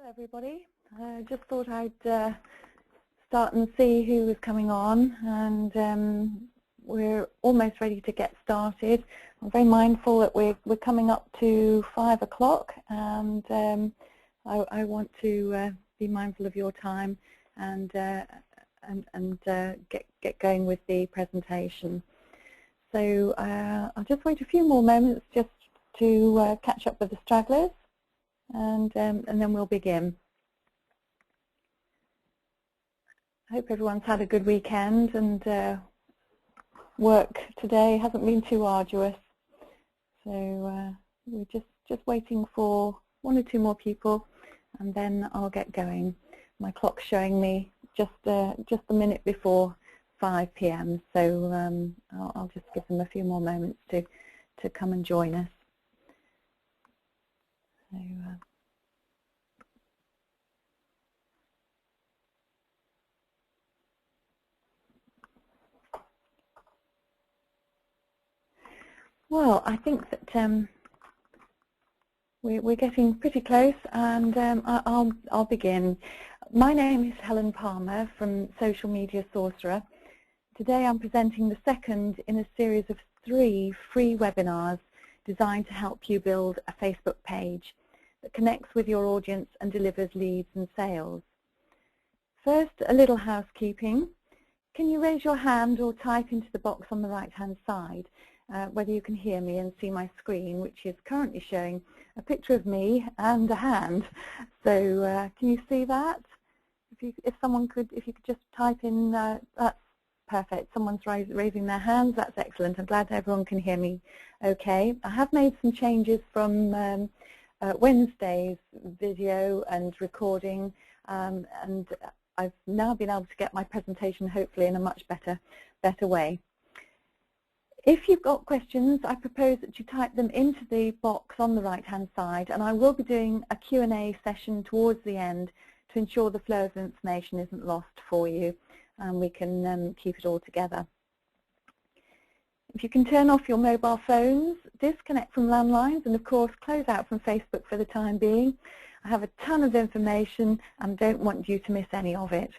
Hello everybody. Just thought I'd start and see who was coming on, and we're almost ready to get started. I'm very mindful that we're coming up to 5 o'clock, and I want to be mindful of your time and get going with the presentation. So I'll just wait a few more moments just to catch up with the stragglers. And then we'll begin. I hope everyone's had a good weekend and work today hasn't been too arduous. So we're just waiting for 1 or 2 more people, and then I'll get going. My clock's showing me just a minute before 5 p.m. So I'll just give them a few more moments to come and join us. So, well, I think that we're getting pretty close, and I'll begin. My name is Helen Palmer from Social Media Sorcerer. Today I'm presenting the second in a series of 3 free webinars designed to help you build a Facebook page that connects with your audience and delivers leads and sales. First, a little housekeeping. Can you raise your hand or type into the box on the right-hand side whether you can hear me and see my screen, which is currently showing a picture of me and a hand. So can you see that? If you could just type in, that's perfect. Someone's raising their hands. That's excellent. I'm glad everyone can hear me okay. I have made some changes from Wednesday's video and recording, and I've now been able to get my presentation hopefully in a much better way. If you've got questions, I propose that you type them into the box on the right-hand side, and I will be doing a Q&A session towards the end to ensure the flow of information isn't lost for you, and we can keep it all together. If you can turn off your mobile phones, disconnect from landlines, and of course close out from Facebook for the time being. I have a ton of information and don't want you to miss any of it.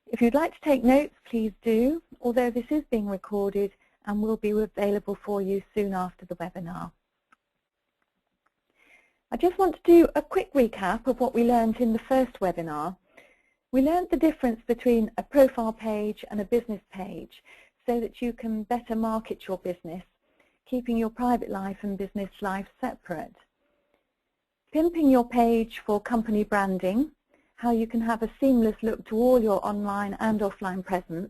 If you'd like to take notes, please do, although this is being recorded and will be available for you soon after the webinar. I just want to do a quick recap of what we learned in the first webinar. We learned the difference between a profile page and a business page so that you can better market your business, keeping your private life and business life separate. Pimping your page for company branding, how you can have a seamless look to all your online and offline presence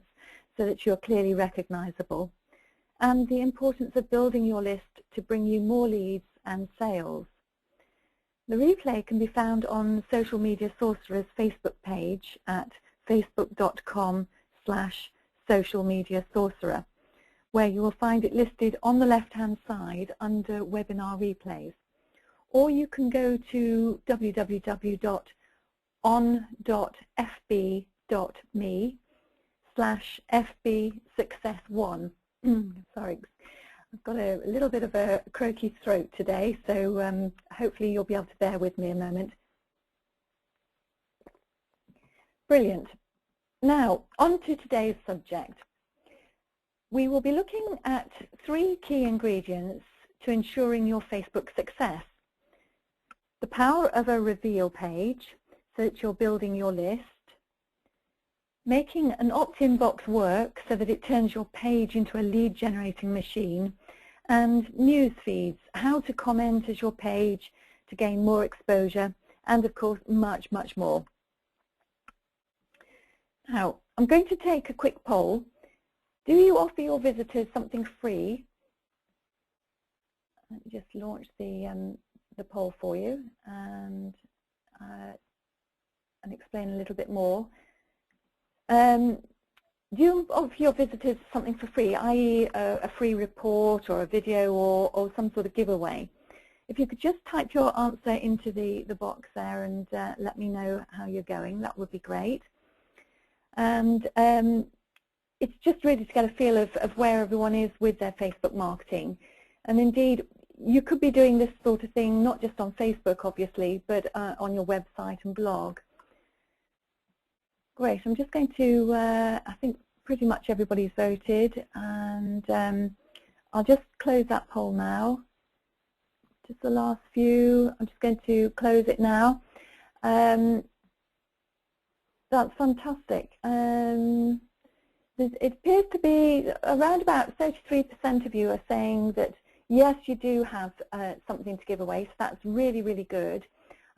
so that you're clearly recognizable, and the importance of building your list to bring you more leads and sales. The replay can be found on Social Media Sorcerer's Facebook page at facebook.com/socialmediasorcerer, where you will find it listed on the left-hand side under webinar replays. Or you can go to www.on.fb.me/fbsuccess1. Sorry, I've got a little bit of a croaky throat today, so hopefully you'll be able to bear with me a moment. Brilliant. Now, on to today's subject. We will be looking at 3 key ingredients to ensuring your Facebook success. The power of a reveal page, so that you're building your list. Making an opt-in box work so that it turns your page into a lead generating machine, and news feeds, how to comment as your page to gain more exposure, and of course much more. Now I'm going to take a quick poll. Do you offer your visitors something free? Let me just launch the poll for you and explain a little bit more. Do you offer your visitors something for free, i.e. a free report or a video or some sort of giveaway? If you could just type your answer into the box there and let me know how you're going, that would be great. And it's just really to get a feel of where everyone is with their Facebook marketing. And indeed, you could be doing this sort of thing not just on Facebook, obviously, but on your website and blog. Great. I'm just going to, I think pretty much everybody's voted, and I'll just close that poll now. Just the last few. I'm just going to close it now. That's fantastic. It appears to be around about 33% of you are saying that yes, you do have something to give away, so that's really, really good.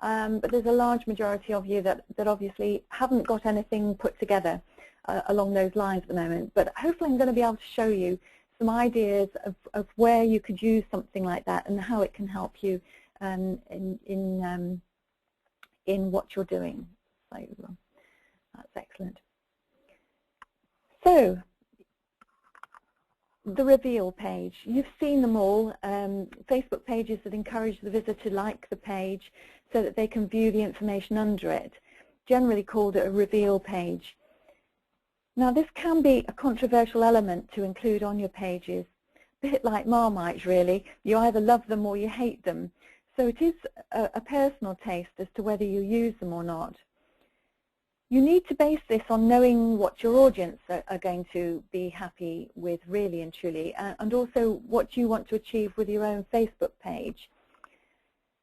But there's a large majority of you that obviously haven't got anything put together along those lines at the moment. But hopefully I'm going to be able to show you some ideas of where you could use something like that and how it can help you in what you're doing. So that's excellent. So, the reveal page. You've seen them all, Facebook pages that encourage the visitor to like the page so that they can view the information under it, generally called a reveal page. Now this can be a controversial element to include on your pages, a bit like Marmite really. You either love them or you hate them. So it is a personal taste as to whether you use them or not. You need to base this on knowing what your audience are going to be happy with really and truly, and also what you want to achieve with your own Facebook page.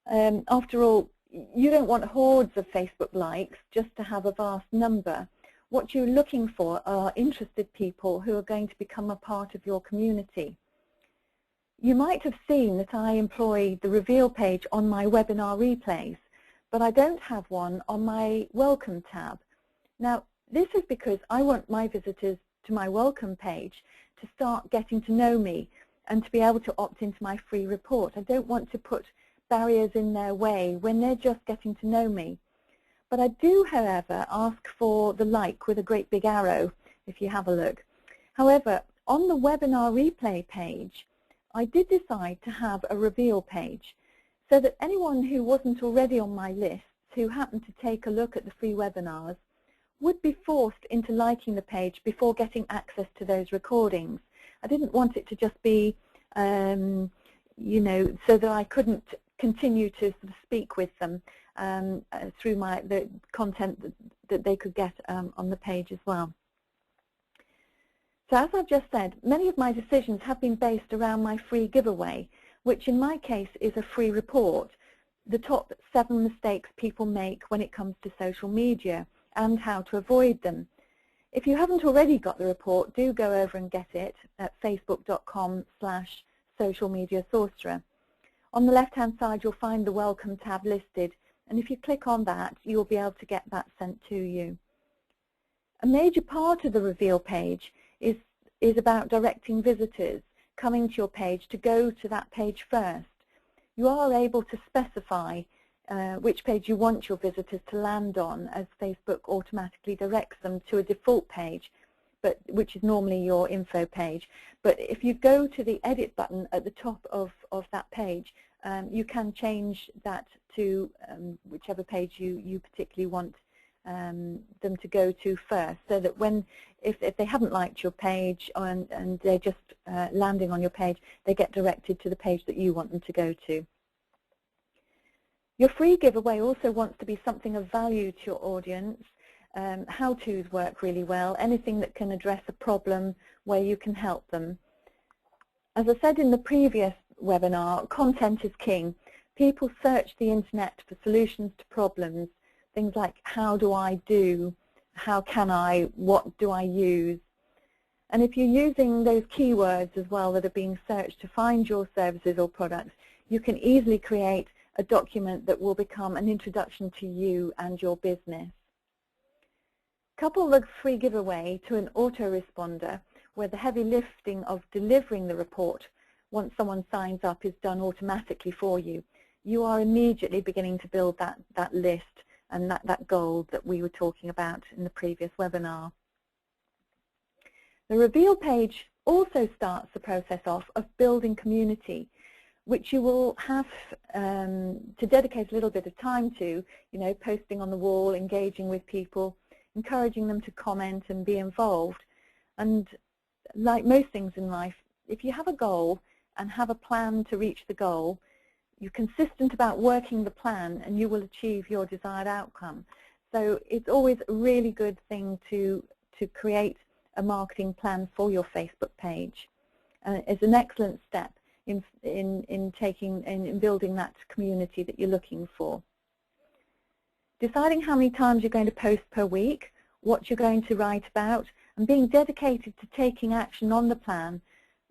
After all, you don't want hordes of Facebook likes just to have a vast number. What you're looking for are interested people who are going to become a part of your community. You might have seen that I employ the reveal page on my webinar replays, but I don't have one on my welcome tab. Now, this is because I want my visitors to my welcome page to start getting to know me and to be able to opt into my free report. I don't want to put barriers in their way when they're just getting to know me. But I do, however, ask for the like with a great big arrow, if you have a look. However, on the webinar replay page, I did decide to have a reveal page so that anyone who wasn't already on my list, who happened to take a look at the free webinars, would be forced into liking the page before getting access to those recordings. I didn't want it to just be, you know, so that I couldn't continue to sort of speak with them through the content that they could get on the page as well. So as I've just said, many of my decisions have been based around my free giveaway, which in my case is a free report, the top 7 mistakes people make when it comes to social media and how to avoid them. If you haven't already got the report, do go over and get it at facebook.com/socialmediasorcerer. On the left-hand side, you'll find the Welcome tab listed, and if you click on that, you'll be able to get that sent to you. A major part of the reveal page is about directing visitors coming to your page to go to that page first. You are able to specify which page you want your visitors to land on, as Facebook automatically directs them to a default page, which is normally your info page. But if you go to the edit button at the top of that page, you can change that to whichever page you particularly want them to go to first, so that if they haven't liked your page and they're just landing on your page, they get directed to the page that you want them to go to. Your free giveaway also wants to be something of value to your audience. How-tos work really well, anything that can address a problem where you can help them. As I said in the previous webinar, content is king. People search the internet for solutions to problems, things like how do I do, how can I, what do I use. And if you're using those keywords as well that are being searched to find your services or products, you can easily create a document that will become an introduction to you and your business. Couple the free giveaway to an autoresponder where the heavy lifting of delivering the report once someone signs up is done automatically for you. You are immediately beginning to build that list and that goal that we were talking about in the previous webinar. The reveal page also starts the process off of building community, which you will have to dedicate a little bit of time to, posting on the wall, engaging with people, encouraging them to comment and be involved. And like most things in life, if you have a goal and have a plan to reach the goal, you're consistent about working the plan, and you will achieve your desired outcome. So it's always a really good thing to create a marketing plan for your Facebook page. It's an excellent step in building that community that you're looking for. Deciding how many times you're going to post per week, what you're going to write about, and being dedicated to taking action on the plan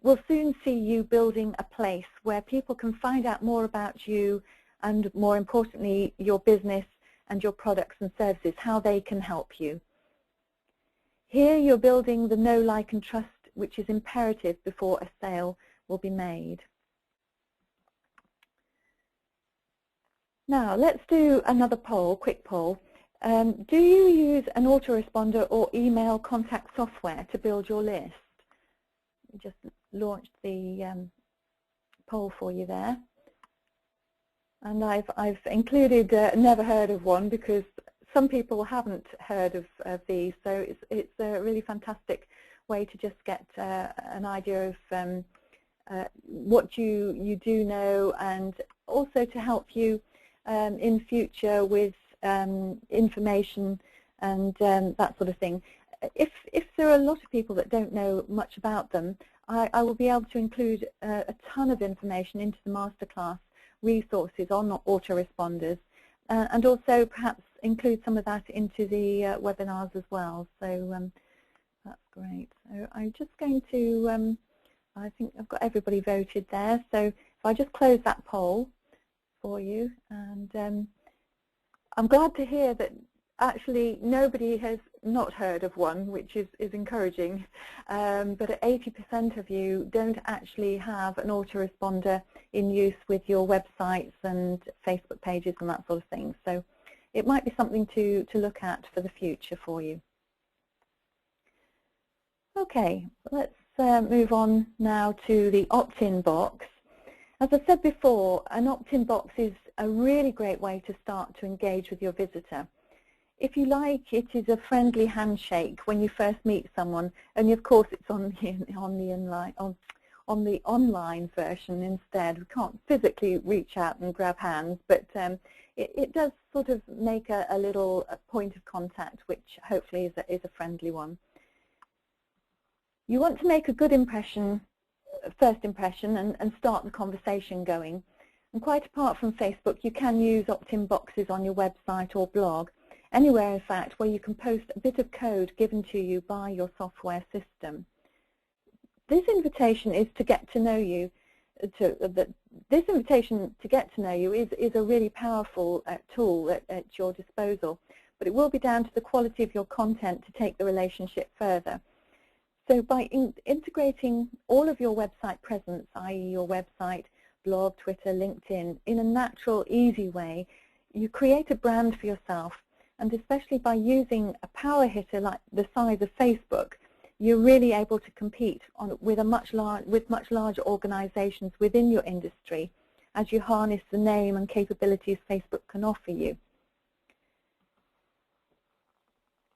will soon see you building a place where people can find out more about you and, more importantly, your business and your products and services, how they can help you. Here you're building the know, like and trust, which is imperative before a sale will be made. Now let's do another poll, quick poll. Do you use an autoresponder or email contact software to build your list? We just launched the poll for you there. And I've included never heard of one, because some people haven't heard of these, so it's a really fantastic way to just get an idea of what you do know, and also to help you in future with information and that sort of thing. If there are a lot of people that don't know much about them, I will be able to include a ton of information into the masterclass resources on autoresponders, and also perhaps include some of that into the webinars as well. So that's great. So I'm just going to, I think I've got everybody voted there. So if I just close that poll for you, and I'm glad to hear that actually nobody has not heard of one, which is encouraging, but 80% of you don't actually have an autoresponder in use with your websites and Facebook pages and that sort of thing. So it might be something to look at for the future for you. Okay, let's move on now to the opt-in box. As I said before, an opt-in box is a really great way to start to engage with your visitor. If you like, it is a friendly handshake when you first meet someone, and of course it's on the online version instead. We can't physically reach out and grab hands, but it does sort of make a little point of contact, which hopefully is a friendly one. You want to make a good impression, first impression, and start the conversation going. And quite apart from Facebook, you can use opt-in boxes on your website or blog, anywhere in fact where you can post a bit of code given to you by your software system. This invitation is to get to know you. This invitation to get to know you is a really powerful tool at your disposal, but it will be down to the quality of your content to take the relationship further. So by integrating all of your website presence, i.e. your website, blog, Twitter, LinkedIn, in a natural, easy way, you create a brand for yourself. And especially by using a power hitter like the size of Facebook, you're really able to compete with much larger organizations within your industry as you harness the name and capabilities Facebook can offer you.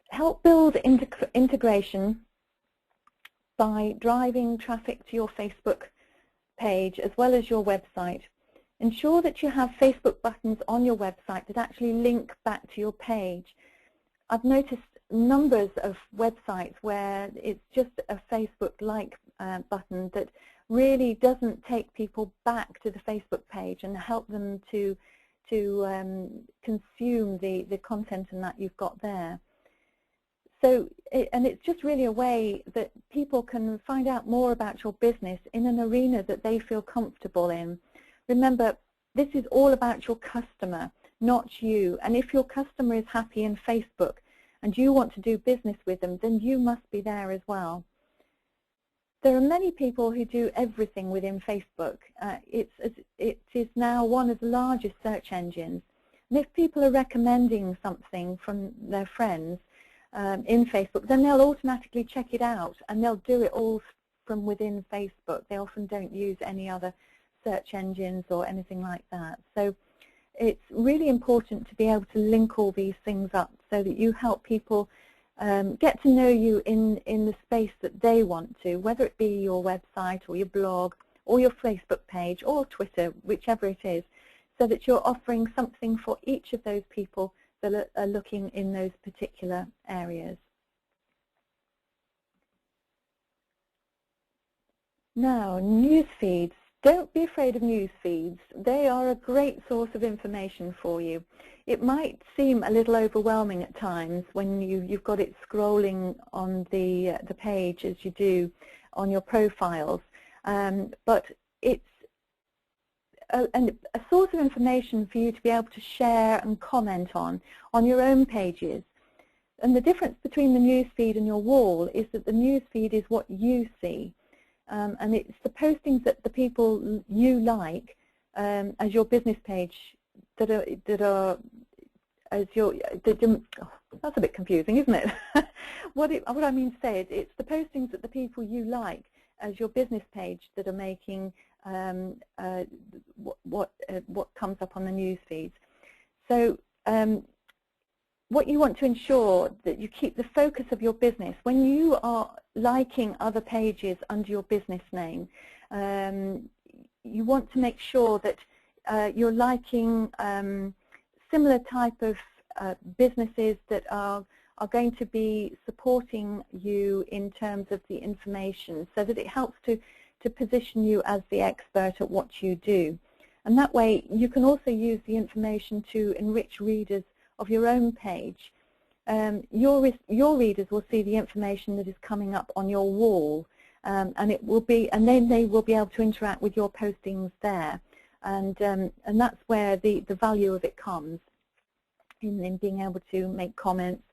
Help build integration by driving traffic to your Facebook page as well as your website. Ensure that you have Facebook buttons on your website that actually link back to your page. I've noticed numbers of websites where it's just a Facebook-like button that really doesn't take people back to the Facebook page and help them to consume the content and that you've got there. So, and it's just really a way that people can find out more about your business in an arena that they feel comfortable in. Remember, this is all about your customer, not you. And if your customer is happy in Facebook and you want to do business with them, then you must be there as well. There are many people who do everything within Facebook. It is now one of the largest search engines. And if people are recommending something from their friends in Facebook, then they'll automatically check it out, and they'll do it all from within Facebook. They often don't use any other search engines or anything like that. So it's really important to be able to link all these things up so that you help people get to know you in the space that they want to, whether it be your website or your blog or your Facebook page or Twitter, whichever it is, so that you're offering something for each of those people that are looking in those particular areas. Now, news feeds. Don't be afraid of news feeds. They are a great source of information for you. It might seem a little overwhelming at times when you've got it scrolling on the page as you do on your profiles, but it's a source of information for you to be able to share and comment on your own pages. And the difference between the news feed and your wall is that the news feed is what you see. And it's the postings that the people you like as your business page that are as your that's a bit confusing, isn't it? What I mean to say is it's the postings that the people you like as your business page that are making what comes up on the news feeds. So what you want to ensure that you keep the focus of your business when you are liking other pages under your business name. You want to make sure that you're liking similar type of businesses that are going to be supporting you in terms of the information, so that it helps to position you as the expert at what you do. And that way you can also use the information to enrich readers of your own page. Your readers will see the information that is coming up on your wall, and then they will be able to interact with your postings there, and that's where the value of it comes in being able to make comments,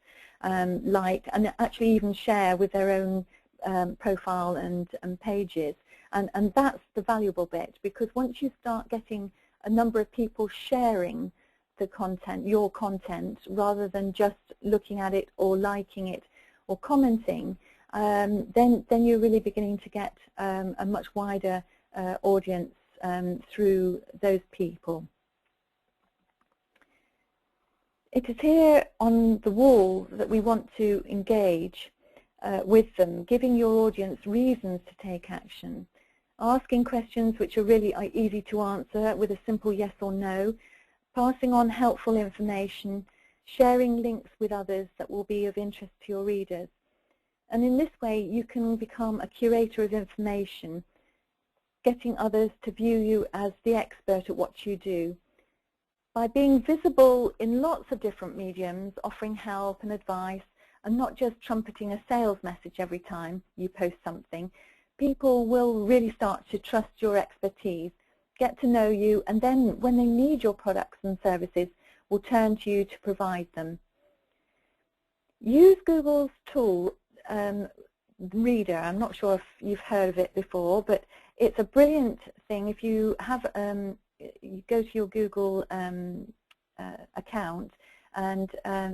like, and actually even share with their own profile and pages, and that's the valuable bit, because once you start getting a number of people sharing the content, your content, rather than just looking at it or liking it or commenting, then you're really beginning to get a much wider audience through those people. It is here on the wall that we want to engage with them, giving your audience reasons to take action, asking questions which are really easy to answer with a simple yes or no, passing on helpful information, sharing links with others that will be of interest to your readers. And in this way you can become a curator of information, getting others to view you as the expert at what you do. By being visible in lots of different mediums, offering help and advice, and not just trumpeting a sales message every time you post something, people will really start to trust your expertise, get to know you, and then when they need your products and services, will turn to you to provide them. Use Google's tool, Reader. I'm not sure if you've heard of it before, but it's a brilliant thing. If you have, you go to your Google account and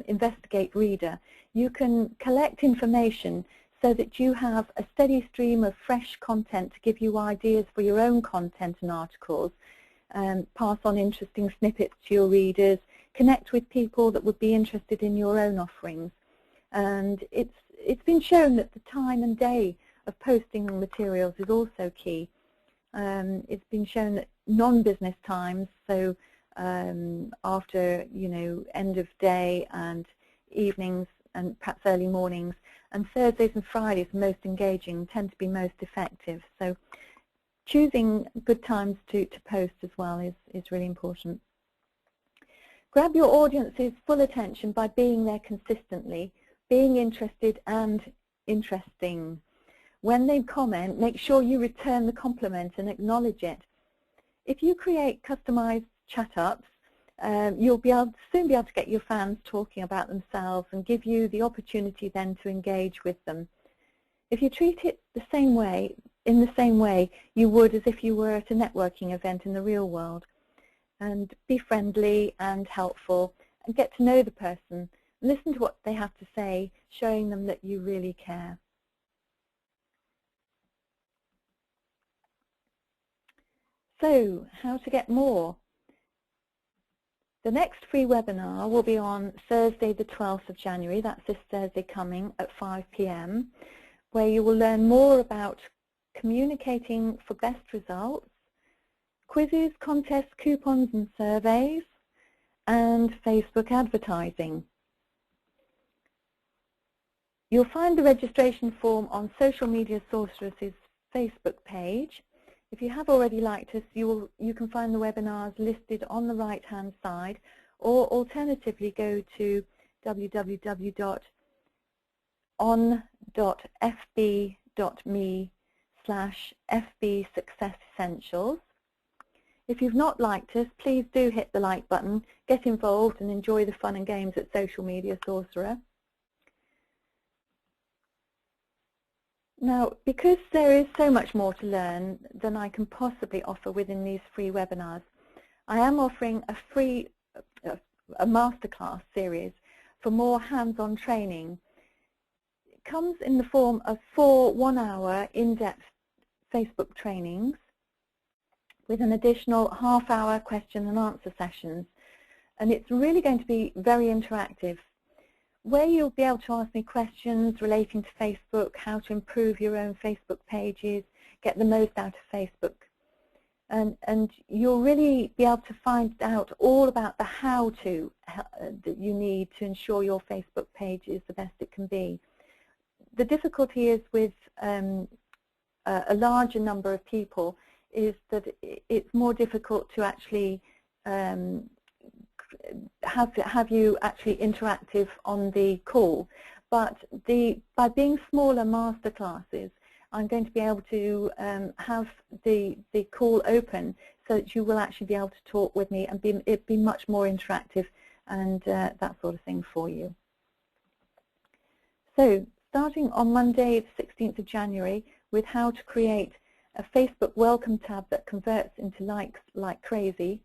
investigate Reader, you can collect information so that you have a steady stream of fresh content to give you ideas for your own content and articles, pass on interesting snippets to your readers, connect with people that would be interested in your own offerings. And it's been shown that the time and day of posting materials is also key. It's been shown that non-business times, so after end of day and evenings and perhaps early mornings, and Thursdays and Fridays most engaging, tend to be most effective. So choosing good times to post as well is really important. Grab your audience's full attention by being there consistently, being interested and interesting. When they comment, make sure you return the compliment and acknowledge it. If you create customized chat-ups, you'll soon be able to get your fans talking about themselves and give you the opportunity then to engage with them. If you treat it in the same way you would as if you were at a networking event in the real world, and be friendly and helpful and get to know the person, listen to what they have to say, showing them that you really care. So, how to get more? The next free webinar will be on Thursday the 12th of January, that's this Thursday coming at 5 p.m, where you will learn more about communicating for best results, quizzes, contests, coupons and surveys, and Facebook advertising. You'll find the registration form on Social Media Sorceress's Facebook page. If you have already liked us, you can find the webinars listed on the right-hand side, or alternatively go to www.on.fb.me/FB-Success-Essentials. If you've not liked us, please do hit the like button, get involved and enjoy the fun and games at Social Media Sorcerer. Now, because there is so much more to learn than I can possibly offer within these free webinars, I am offering a free masterclass series for more hands-on training. It comes in the form of 4 one-hour in-depth Facebook trainings with an additional half-hour question and answer sessions, and it's really going to be very interactive, where you'll be able to ask me questions relating to Facebook, how to improve your own Facebook pages, get the most out of Facebook. And you'll really be able to find out all about the how-to that you need to ensure your Facebook page is the best it can be. The difficulty is with a larger number of people is that it's more difficult to actually have you actually interactive on the call, but by being smaller master classes, I'm going to be able to have the call open so that you will actually be able to talk with me and it'd be much more interactive and that sort of thing for you. So starting on Monday the 16th of January with how to create a Facebook welcome tab that converts into likes like crazy.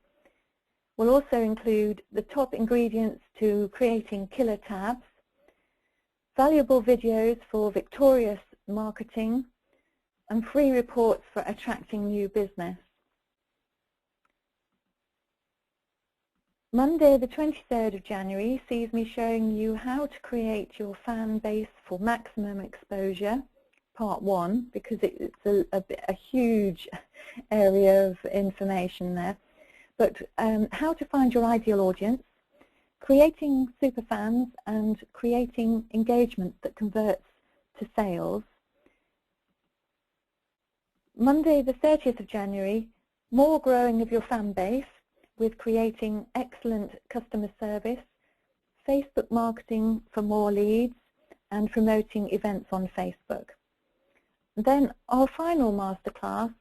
We'll also include the top ingredients to creating killer tabs, valuable videos for victorious marketing, and free reports for attracting new business. Monday the 23rd of January sees me showing you how to create your fan base for maximum exposure, part 1, because it's a huge area of information there. But how to find your ideal audience, creating superfans and creating engagement that converts to sales. Monday the 30th of January, more growing of your fan base with creating excellent customer service, Facebook marketing for more leads and promoting events on Facebook. Then our final masterclass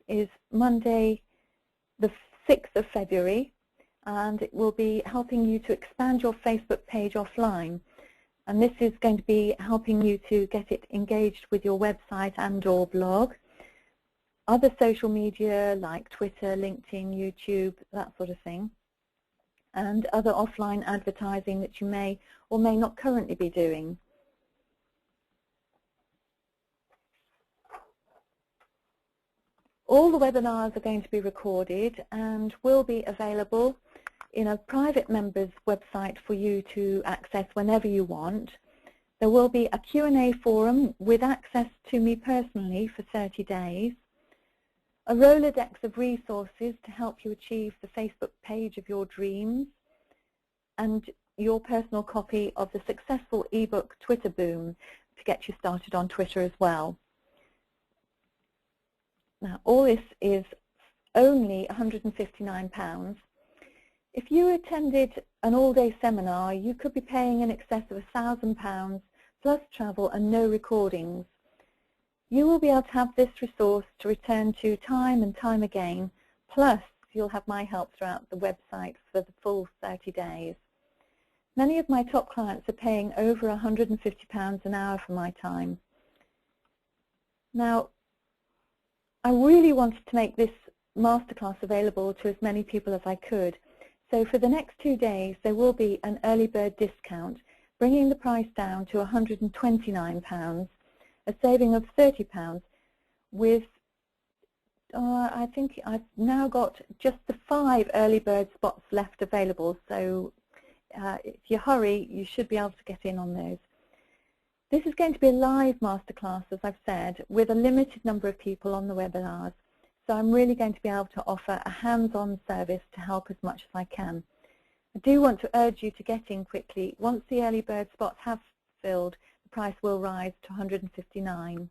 is Monday the 6th of February, and it will be helping you to expand your Facebook page offline. And this is going to be helping you to get it engaged with your website and or blog, other social media like Twitter, LinkedIn, YouTube, that sort of thing, and other offline advertising that you may or may not currently be doing. All the webinars are going to be recorded and will be available in a private members website for you to access whenever you want. There will be a Q&A forum with access to me personally for 30 days, a Rolodex of resources to help you achieve the Facebook page of your dreams, and your personal copy of the successful ebook Twitter Boom to get you started on Twitter as well. Now, all this is only £159. If you attended an all-day seminar, you could be paying in excess of £1,000 plus travel and no recordings. You will be able to have this resource to return to time and time again, plus you'll have my help throughout the website for the full 30 days. Many of my top clients are paying over £150 an hour for my time. Now, I really wanted to make this masterclass available to as many people as I could. So for the next 2 days, there will be an early bird discount, bringing the price down to £129, a saving of £30 with, I think I've now got just the 5 early bird spots left available. So if you hurry, you should be able to get in on those. This is going to be a live masterclass, as I've said, with a limited number of people on the webinars. So I'm really going to be able to offer a hands-on service to help as much as I can. I do want to urge you to get in quickly. Once the early bird spots have filled, the price will rise to $159.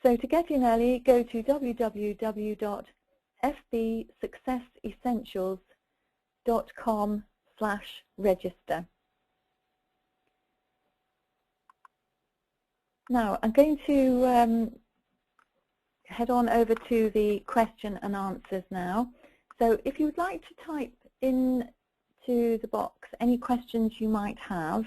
So to get in early, go to www.fbsuccessessentials.com/register. Now, I'm going to head on over to the question and answers now. So if you would like to type into the box any questions you might have.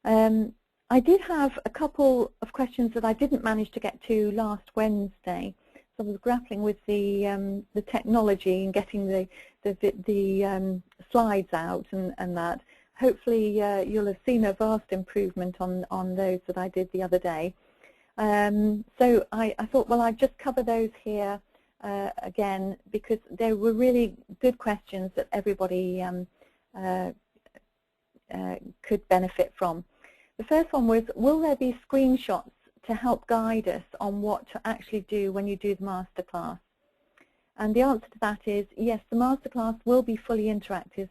I did have a couple of questions that I didn't manage to get to last Wednesday. So I was grappling with the technology and getting the slides out and that. Hopefully you'll have seen a vast improvement on those that I did the other day. So I thought, well, I'd just cover those here again, because they were really good questions that everybody could benefit from. The first one was, will there be screenshots to help guide us on what to actually do when you do the masterclass? And the answer to that is yes, the masterclass will be fully interactive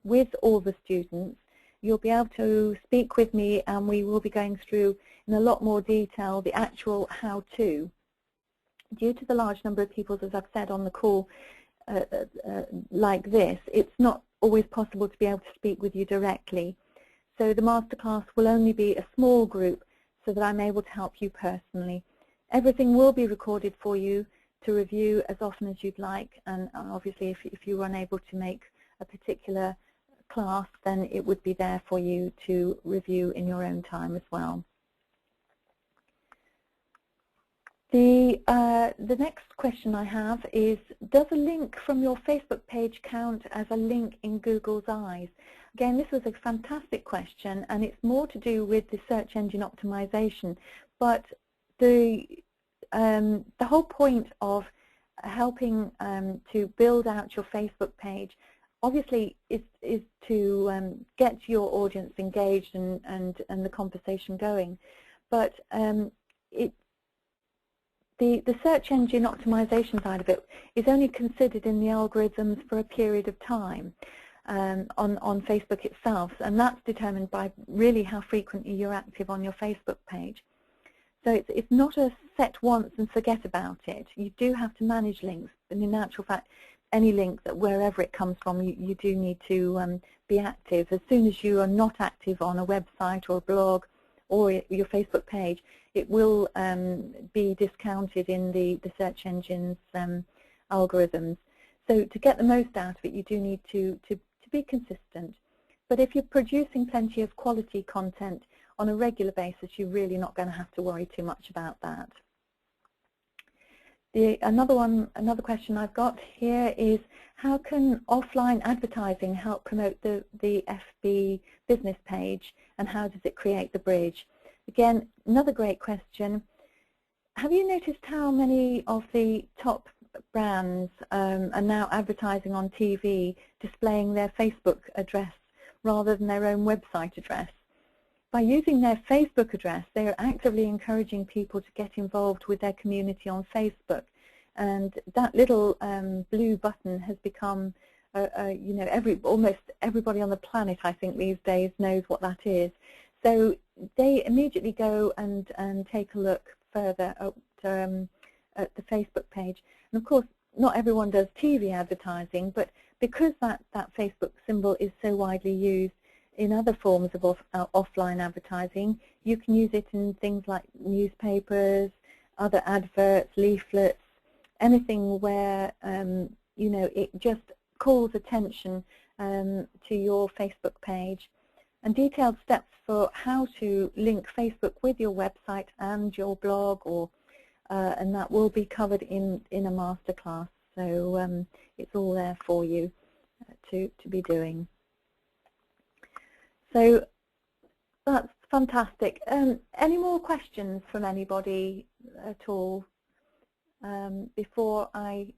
with all the students. You'll be able to speak with me, and we will be going through in a lot more detail the actual how-to. Due to the large number of people, as I've said on the call like this, it's not always possible to be able to speak with you directly. So the masterclass will only be a small group so that I'm able to help you personally. Everything will be recorded for you to review as often as you'd like, and obviously if you were unable to make a particular class, then it would be there for you to review in your own time as well. The next question I have is, does a link from your Facebook page count as a link in Google's eyes? Again, this was a fantastic question, and it's more to do with the search engine optimization. But the whole point of helping to build out your Facebook page, obviously, is to get your audience engaged and the conversation going. But the search engine optimization side of it is only considered in the algorithms for a period of time on Facebook itself, and that's determined by really how frequently you're active on your Facebook page. So it's not a set once and forget about it. You do have to manage links, and in actual fact, any link that wherever it comes from, you do need to be active. As soon as you are not active on a website or a blog or your Facebook page, it will be discounted in the search engine's algorithms. So to get the most out of it, you do need to be consistent. But if you're producing plenty of quality content on a regular basis, you're really not going to have to worry too much about that. Another question I've got here is, how can offline advertising help promote the FB business page, and how does it create the bridge? Again, another great question. Have you noticed how many of the top brands are now advertising on TV, displaying their Facebook address rather than their own website address? By using their Facebook address, they are actively encouraging people to get involved with their community on Facebook, and that little blue button has become, you know, almost everybody on the planet, I think, these days knows what that is. So they immediately go and take a look further at the Facebook page. And of course, not everyone does TV advertising, but because that Facebook symbol is so widely used in other forms of offline advertising, you can use it in things like newspapers, other adverts, leaflets, anything where you know, it just calls attention to your Facebook page. And detailed steps for how to link Facebook with your website and your blog, or and that will be covered in a masterclass. So it's all there for you to be doing. So that's fantastic. Any more questions from anybody at all before I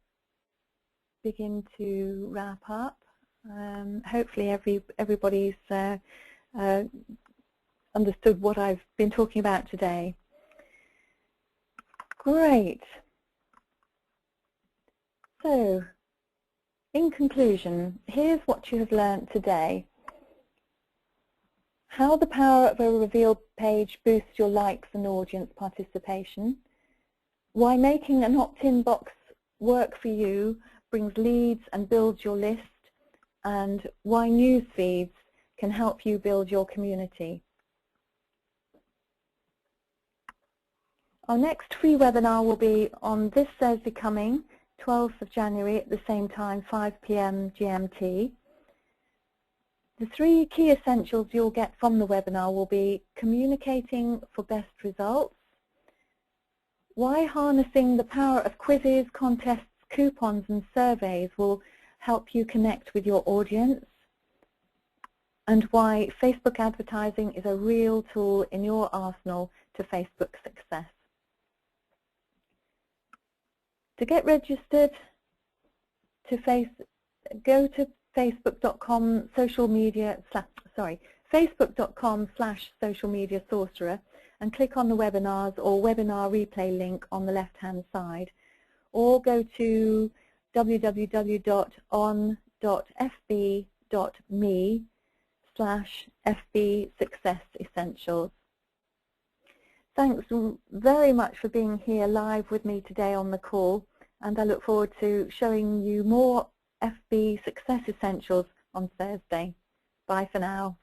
begin to wrap up? Hopefully everybody's understood what I've been talking about today. Great. So, in conclusion, here's what you have learned today. How the power of a reveal page boosts your likes and audience participation. Why making an opt-in box work for you brings leads and builds your list. And why news feeds can help you build your community. Our next free webinar will be on this Thursday coming, 12th of January at the same time, 5 p.m. GMT. The 3 key essentials you'll get from the webinar will be communicating for best results, why harnessing the power of quizzes, contests, coupons and surveys will help you connect with your audience, and why Facebook advertising is a real tool in your arsenal to Facebook success. To get registered, go to facebook.com facebook.com/socialmediasorcerer and click on the webinars or webinar replay link on the left-hand side, or go to www.on.fb.me/FB Success Essentials. Thanks very much for being here live with me today on the call, and I look forward to showing you more FB Success Essentials on Thursday. Bye for now.